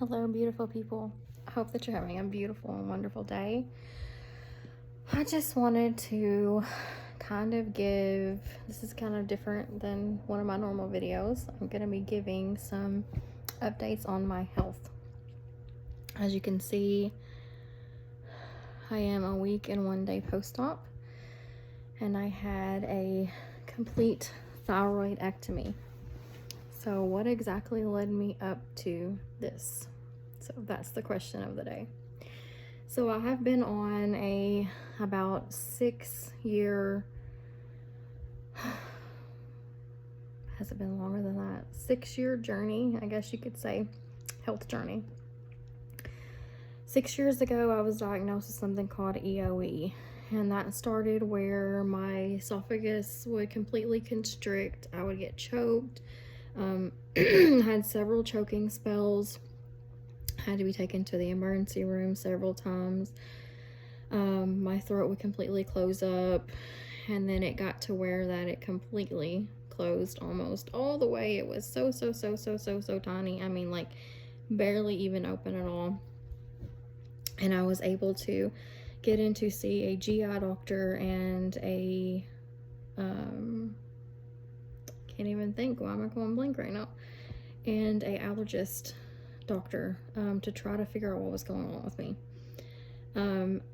Hello, beautiful people. I hope that you're having a beautiful and wonderful day. I just wanted to this is kind of different than one of my normal videos. I'm going to be giving some updates on my health. As you can see, I am a week and 1 day post-op, and I had a complete thyroidectomy. So what exactly led me up to this? So that's the question of the day. So I have been on about 6-year, has it been longer than that? 6-year journey, I guess you could say, health journey. 6 years ago, I was diagnosed with something called EOE, and that started where my esophagus would completely constrict. I would get choked. Had several choking spells. Had to be taken to the emergency room several times. My throat would completely close up, and then it got to where that it completely closed almost all the way. It was so tiny. I mean, like barely even open at all. And I was able to get in to see a GI doctor and a can't even think. Why am I going blank right now? And a allergist doctor to try to figure out what was going on with me.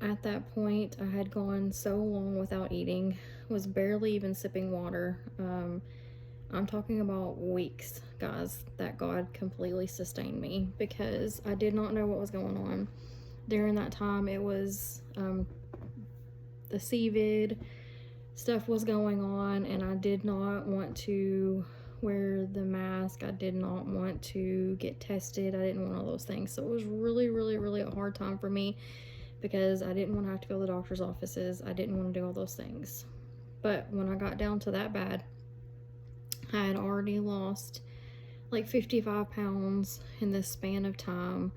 At that point, I had gone so long without eating, was barely even sipping water. I'm talking about weeks, guys, that God completely sustained me, because I did not know what was going on. During that time, it was the CVID stuff was going on, and I did not want to wear the mask. I did not want to get tested. I didn't want all those things. So it was really a hard time for me, because I didn't want to have to go to the doctor's offices. I didn't want to do all those things. But when I got down to that bad, I had already lost like 55 pounds in this span of time.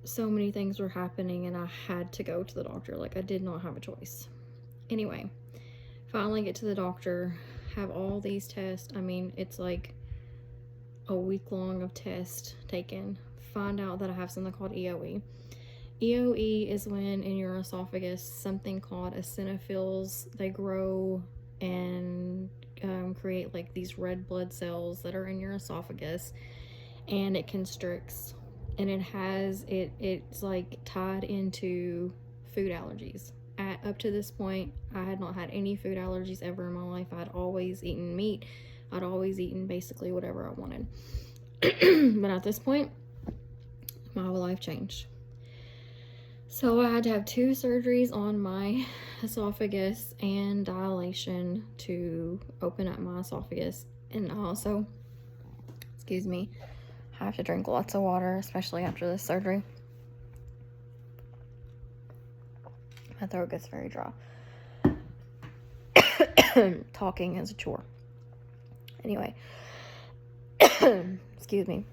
So many things were happening, and I had to go to the doctor. Like, I did not have a choice. Anyway, finally get to the doctor, have all these tests. I mean, it's like a week long of tests taken. Find out that I have something called EOE. EOE is when in your esophagus something called eosinophils, they grow and create like these red blood cells that are in your esophagus, and it constricts, and it's like tied into food allergies. Up to this point, I had not had any food allergies ever in my life. I'd always eaten meat. I'd always eaten basically whatever I wanted. But at this point, my whole life changed. So I had to have 2 surgeries on my esophagus and dilation to open up my esophagus. And also, excuse me, I have to drink lots of water, especially after this surgery. My throat gets very dry. Talking is a chore. Anyway, excuse me.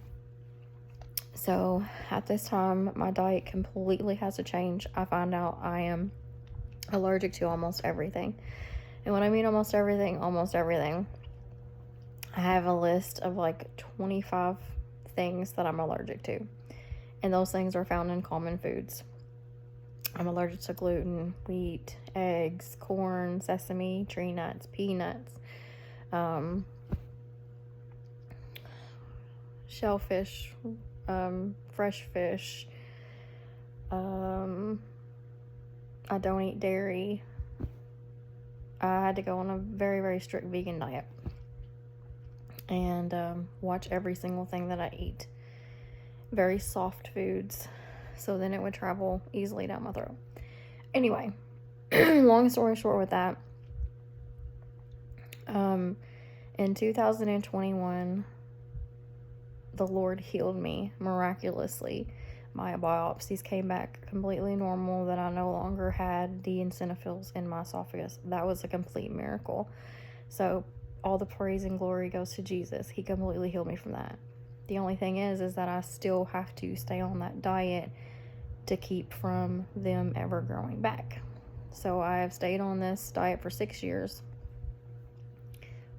So at this time, my diet completely has to change. I find out I am allergic to almost everything. And when I mean almost everything, I have a list of like 25 things that I'm allergic to. And those things are found in common foods. I'm allergic to gluten, wheat, eggs, corn, sesame, tree nuts, peanuts, shellfish, fresh fish. I don't eat dairy. I had to go on a very strict vegan diet and watch every single thing that I eat. Very soft foods, so then it would travel easily down my throat. Anyway, long story short with that, in 2021, the Lord healed me miraculously. My biopsies came back completely normal, that I no longer had the eosinophils in my esophagus. That was a complete miracle. So all the praise and glory goes to Jesus. He completely healed me from that. The only thing is that I still have to stay on that diet to keep from them ever growing back. So I have stayed on this diet for 6 years.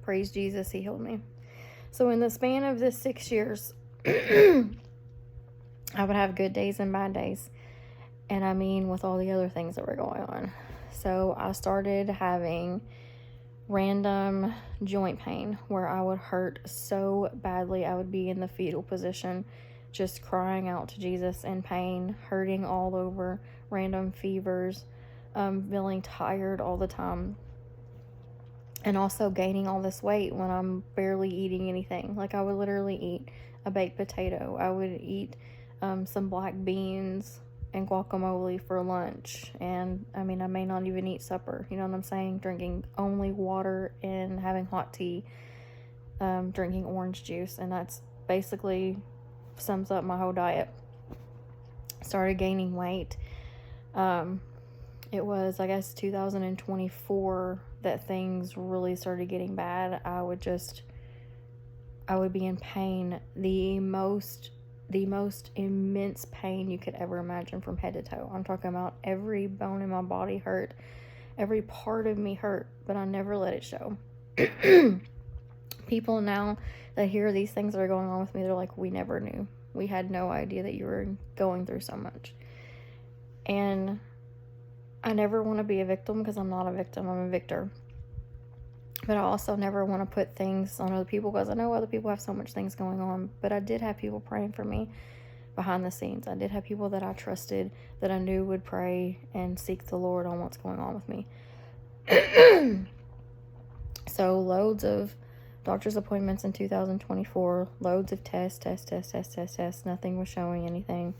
Praise Jesus, he healed me. So in the span of this 6 years, I would have good days and bad days. And I mean, with all the other things that were going on. So I started having random joint pain where I would hurt so badly. I would be in the fetal position, just crying out to Jesus in pain, hurting all over, random fevers, feeling tired all the time. And also gaining all this weight when I'm barely eating anything. Like, I would literally eat a baked potato. I would eat some black beans and guacamole for lunch. And, I mean, I may not even eat supper. You know what I'm saying? Drinking only water and having hot tea. Drinking orange juice. And that's basically sums up my whole diet. Started gaining weight. It was, I guess, 2024 that things really started getting bad. I would be in pain, the most immense pain you could ever imagine from head to toe. I'm talking about every bone in my body hurt, every part of me hurt, but I never let it show. People now that hear these things that are going on with me, they're like, we never knew. We had no idea that you were going through so much. And I never want to be a victim, because I'm not a victim, I'm a victor. But I also never want to put things on other people, because I know other people have so much things going on. But I did have people praying for me behind the scenes. I did have people that I trusted, that I knew would pray and seek the Lord on what's going on with me. So loads of doctor's appointments in 2024, loads of tests. Nothing was showing anything.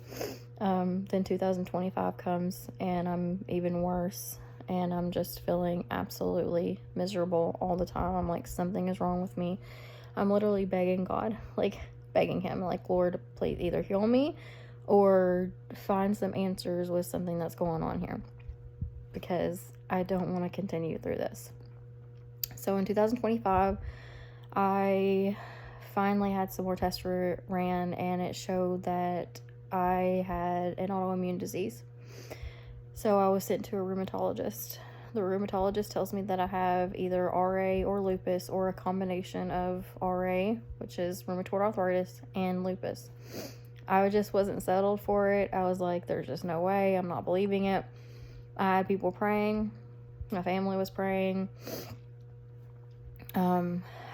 Then 2025 comes, and I'm even worse, and I'm just feeling absolutely miserable all the time. I'm like, something is wrong with me. I'm literally begging God, like begging him, like, Lord, please either heal me or find some answers with something that's going on here, because I don't want to continue through this. So in 2025, I finally had some more tests ran, and it showed that I had an autoimmune disease. So I was sent to a rheumatologist. The rheumatologist tells me that I have either RA or lupus, or a combination of RA, which is rheumatoid arthritis, and lupus. I just wasn't settled for it. I was like, there's just no way. I'm not believing it. I had people praying. My family was praying.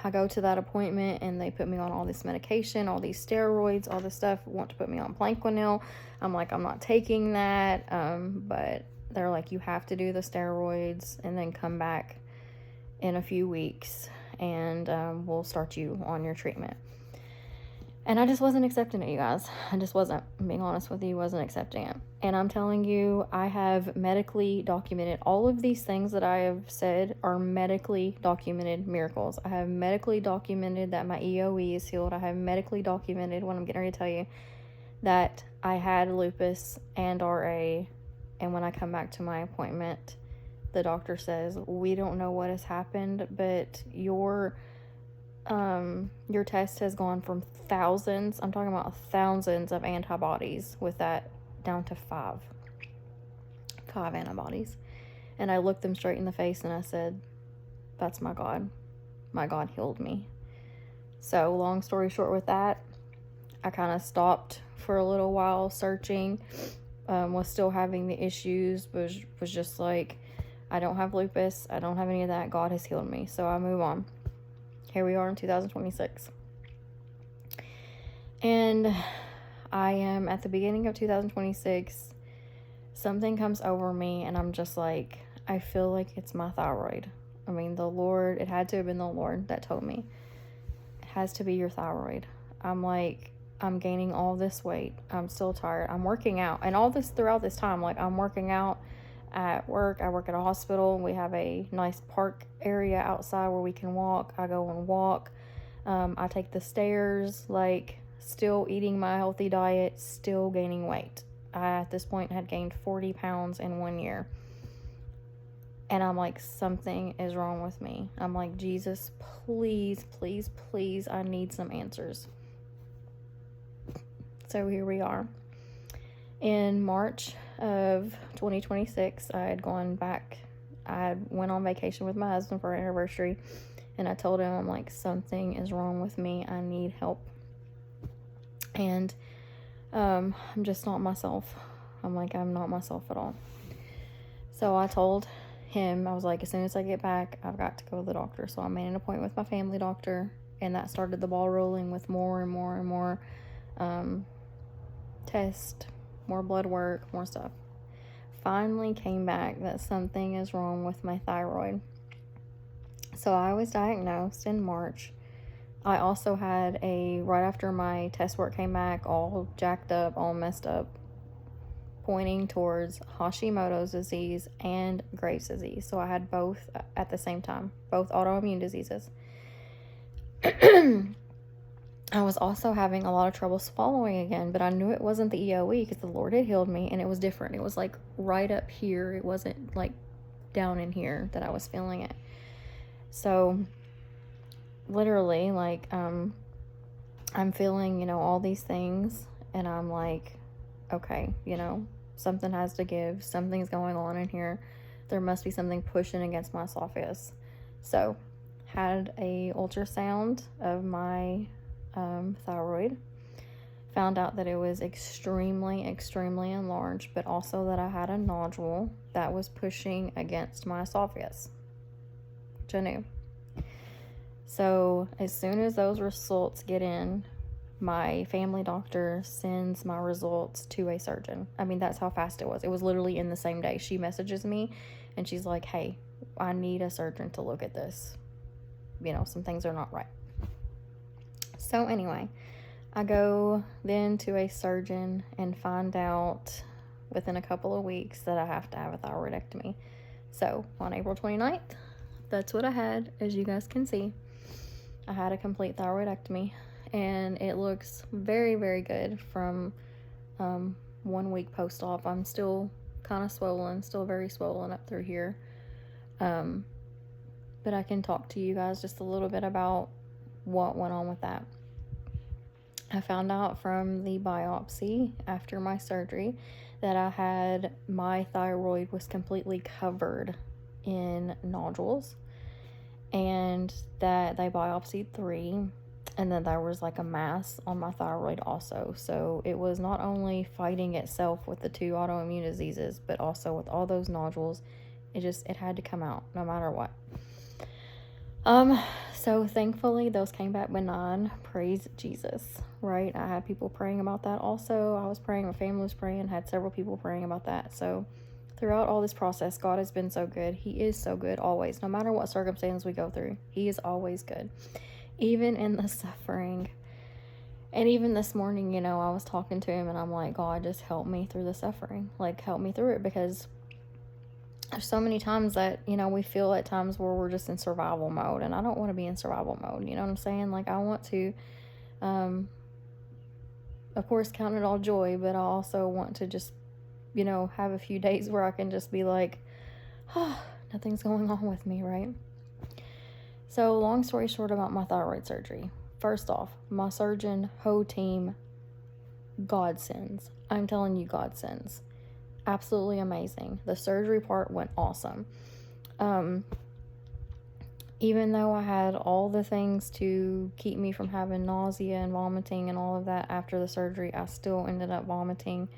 I go to that appointment, and they put me on all this medication, all these steroids, all this stuff, want to put me on Plaquenil. I'm like, I'm not taking that, but they're like, you have to do the steroids and then come back in a few weeks, and we'll start you on your treatment. And I just wasn't accepting it, you guys. I just wasn't. I'm being honest with you, wasn't accepting it. And I'm telling you, I have medically documented all of these things that I have said are medically documented miracles. I have medically documented that my EOE is healed. I have medically documented, what I'm getting ready to tell you, that I had lupus and RA. And when I come back to my appointment, the doctor says, we don't know what has happened, but your test has gone from thousands, I'm talking about thousands of antibodies, with that down to five antibodies. And I looked them straight in the face, and I said, that's my God. My God healed me. So long story short with that, I kind of stopped for a little while searching, was still having the issues, was just like, I don't have lupus, I don't have any of that, God has healed me. So I move on. Here we are in 2026. And I am at the beginning of 2026. Something comes over me, and I'm just like, I feel like it's my thyroid. I mean, the Lord, it had to have been the Lord that told me, it has to be your thyroid. I'm like, I'm gaining all this weight. I'm still tired. I'm working out. And all this throughout this time, like, I'm working out at work. I work at a hospital. We have a nice park area outside where we can walk. I go and walk. I take the stairs, like, still eating my healthy diet, still gaining weight. I, at this point, had gained 40 pounds in 1 year. And I'm like, something is wrong with me. I'm like, Jesus, please, please, please, I need some answers. So here we are. In March of 2026, I had gone back. I went on vacation with my husband for our anniversary, and I told him, I'm like, something is wrong with me. I need help. And I'm just not myself. I'm not myself at all. So I told him, I was like, as soon as I get back, I've got to go to the doctor. So I made an appointment with my family doctor, and that started the ball rolling with more and more and more tests, more blood work, more stuff. Finally came back that something is wrong with my thyroid. So I was diagnosed in March. I also had right after my test work came back, all jacked up, all messed up, pointing towards Hashimoto's disease and Graves' disease. So I had both at the same time, both autoimmune diseases. I was also having a lot of trouble swallowing again, but I knew it wasn't the EOE because the Lord had healed me, and it was different. It was like right up here. It wasn't like down in here that I was feeling it. So literally, like, I'm feeling, all these things, and I'm like, okay, something has to give. Something's going on in here. There must be something pushing against my esophagus. So, had a ultrasound of my thyroid. Found out that it was extremely, extremely enlarged, but also that I had a nodule that was pushing against my esophagus, which I knew. So as soon as those results get in, my family doctor sends my results to a surgeon. I mean, that's how fast it was. It was literally in the same day. She messages me and she's like, hey, I need a surgeon to look at this. Some things are not right. So anyway, I go then to a surgeon and find out within a couple of weeks that I have to have a thyroidectomy. So on April 29th, that's what I had, as you guys can see. I had a complete thyroidectomy, and it looks very, very good from 1 week post-op. I'm still kind of swollen, still very swollen up through here. But I can talk to you guys just a little bit about what went on with that. I found out from the biopsy after my surgery that my thyroid was completely covered in nodules, and that they biopsied 3, and then there was like a mass on my thyroid also. So it was not only fighting itself with the 2 autoimmune diseases, but also with all those nodules. It had to come out no matter what. So thankfully those came back benign. Praise Jesus, right? I had people praying about that also. I was praying, my family was praying, had several people praying about that. So throughout all this process, God has been so good. He is so good always, no matter what circumstance we go through. He is always good, even in the suffering. And even this morning, I was talking to him and I'm like, God, just help me through the suffering. Like, help me through it, because there's so many times that, we feel at times where we're just in survival mode, and I don't want to be in survival mode. You know what I'm saying? Like, I want to, of course, count it all joy, but I also want to just, have a few days where I can just be like, oh, nothing's going on with me, right? So, long story short about my thyroid surgery. First off, my surgeon, whole team, God sends. I'm telling you, God sends. Absolutely amazing. The surgery part went awesome. Even though I had all the things to keep me from having nausea and vomiting and all of that after the surgery, I still ended up vomiting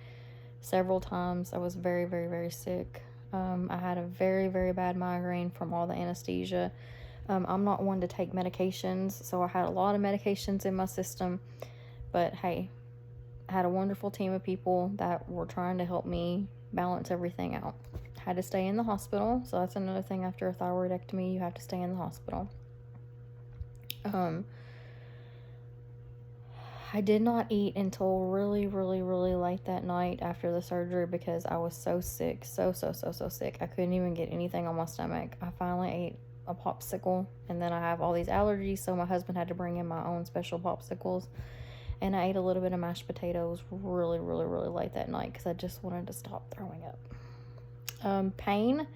several times. I was very, very, very sick. I had a very, very bad migraine from all the anesthesia. I'm not one to take medications, so I had a lot of medications in my system. But hey, I had a wonderful team of people that were trying to help me balance everything out. Had to stay in the hospital, so that's another thing. After a thyroidectomy, you have to stay in the hospital. I did not eat until really, really, really late that night after the surgery because I was so sick, so sick. I couldn't even get anything on my stomach. I finally ate a popsicle, and then I have all these allergies, so my husband had to bring in my own special popsicles. And I ate a little bit of mashed potatoes really, really, really late that night because I just wanted to stop throwing up. Pain.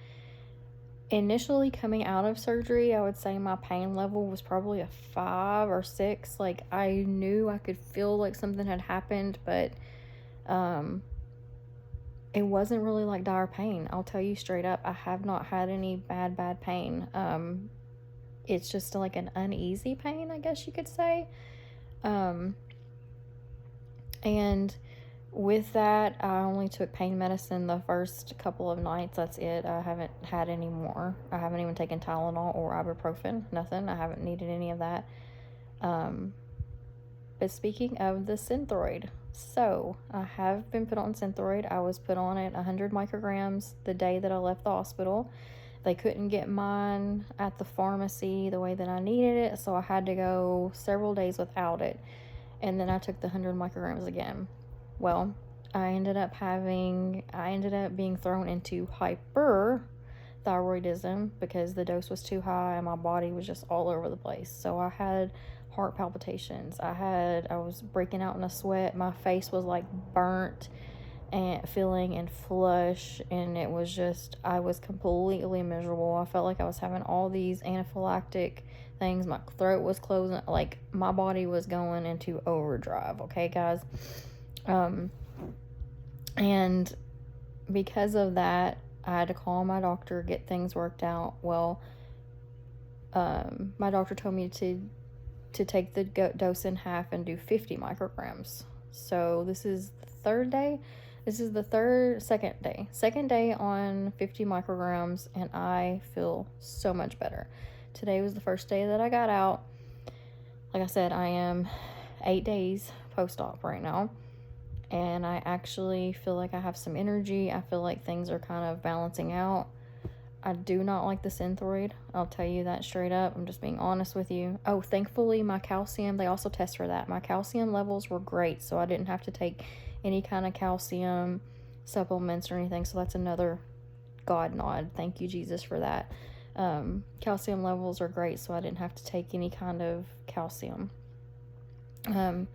Initially coming out of surgery, I would say my pain level was probably a 5 or 6. Like, I knew I could feel like something had happened, but it wasn't really like dire pain. I'll tell you straight up, I have not had any bad pain. It's just like an uneasy pain, I guess you could say. And with that, I only took pain medicine the first couple of nights. That's it. I haven't had any more. I haven't even taken Tylenol or ibuprofen. Nothing. I haven't needed any of that. But speaking of the Synthroid, so I have been put on Synthroid. I was put on it 100 micrograms the day that I left the hospital. They couldn't get mine at the pharmacy the way that I needed it, so I had to go several days without it. And then I took the 100 micrograms again. Well, I ended up being thrown into hyperthyroidism because the dose was too high and my body was just all over the place. So I had heart palpitations. I was breaking out in a sweat. My face was like burnt and feeling and flush, and it was just, I was completely miserable. I felt like I was having all these anaphylactic things. My throat was closing, like my body was going into overdrive. Okay, guys. And because of that, I had to call my doctor, get things worked out. Well, my doctor told me to take the dose in half and do 50 micrograms. So this is the third day. This is the second day on 50 micrograms, and I feel so much better. Today was the first day that I got out. Like I said, I am 8 days post-op right now, and I actually feel like I have some energy. I feel like things are kind of balancing out. I do not like the Synthroid. I'll tell you that straight up. I'm just being honest with you. Oh, thankfully my calcium, they also test for that. My calcium levels were great, so I didn't have to take any kind of calcium supplements or anything. So that's another God nod. Thank you, Jesus, for that. Calcium levels are great, so I didn't have to take any kind of calcium. But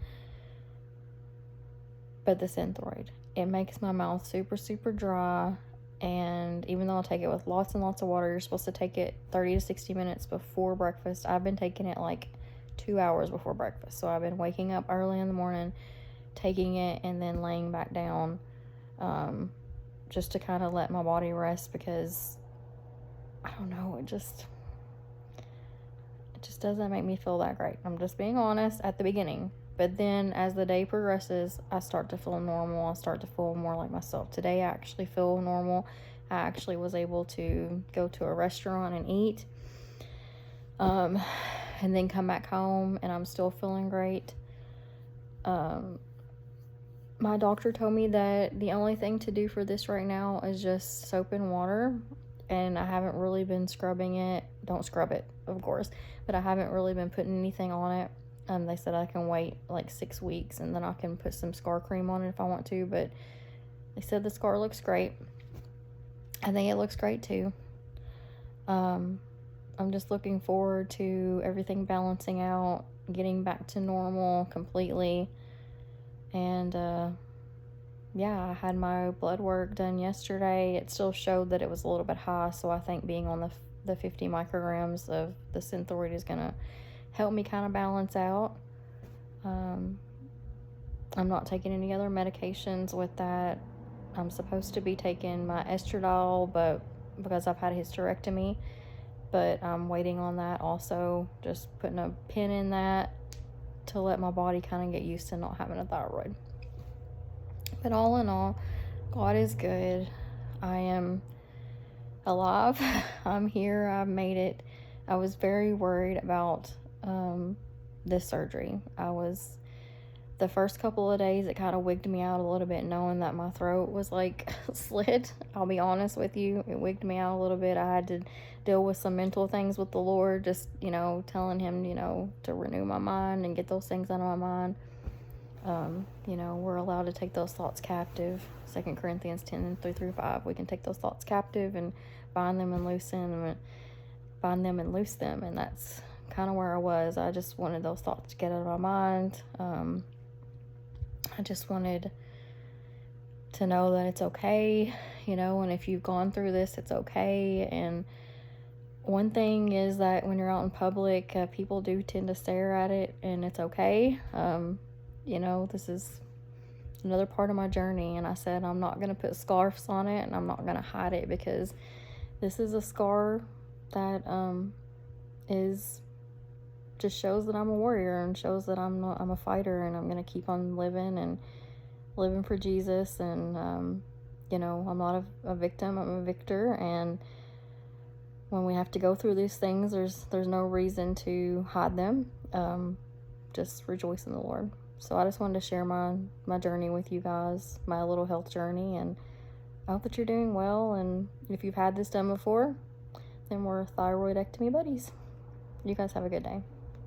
the Synthroid, it makes my mouth super, super dry. And even though I'll take it with lots and lots of water, you're supposed to take it 30 to 60 minutes before breakfast. I've been taking it like 2 hours before breakfast. So I've been waking up early in the morning, taking it, and then laying back down, just to kind of let my body rest, because I don't know, it just doesn't make me feel that great. I'm just being honest at the beginning. But then as the day progresses, I start to feel normal. I start to feel more like myself. Today I actually feel normal. I actually was able to go to a restaurant and eat, and then come back home, and I'm still feeling great. My doctor told me that the only thing to do for this right now is just soap and water, and I haven't really been scrubbing it. Don't scrub it, of course, but I haven't really been putting anything on it. They said I can wait like 6 weeks, and then I can put some scar cream on it if I want to, but they said the scar looks great. I think it looks great too. I'm just looking forward to everything balancing out, getting back to normal completely. And yeah, I had my blood work done yesterday. It still showed that it was a little bit high, so I think being on the 50 micrograms of the Synthroid is gonna help me kind of balance out. I'm not taking any other medications with that. I'm supposed to be taking my estradiol, but because I've had a hysterectomy, but I'm waiting on that also, just putting a pin in that to let my body kind of get used to not having a thyroid. But all in all, God is good. I am alive. I'm here. I've made it. I was very worried about this surgery. The first couple of days, it kind of wigged me out a little bit, knowing that my throat was like slit. I'll be honest with you, it wigged me out a little bit. I had to deal with some mental things with the Lord, just, telling him, to renew my mind and get those things out of my mind. We're allowed to take those thoughts captive. 2 Corinthians 10:3-5. We can take those thoughts captive and bind them and loose them, and that's kind of where I was. I just wanted those thoughts to get out of my mind. I just wanted to know that it's okay, and if you've gone through this, it's okay. And one thing is that when you're out in public, people do tend to stare at it, and it's okay. This is another part of my journey, and I said I'm not going to put scarves on it, and I'm not going to hide it, because this is a scar that is just shows that I'm a warrior, and shows that I'm a fighter, and I'm gonna keep on living and living for Jesus. And you know, I'm not a victim, I'm a victor. And when we have to go through these things, there's no reason to hide them. Just rejoice in the Lord. So I just wanted to share my journey with you guys, my little health journey, and I hope that you're doing well. And if you've had this done before, then we're thyroidectomy buddies. You guys have a good day.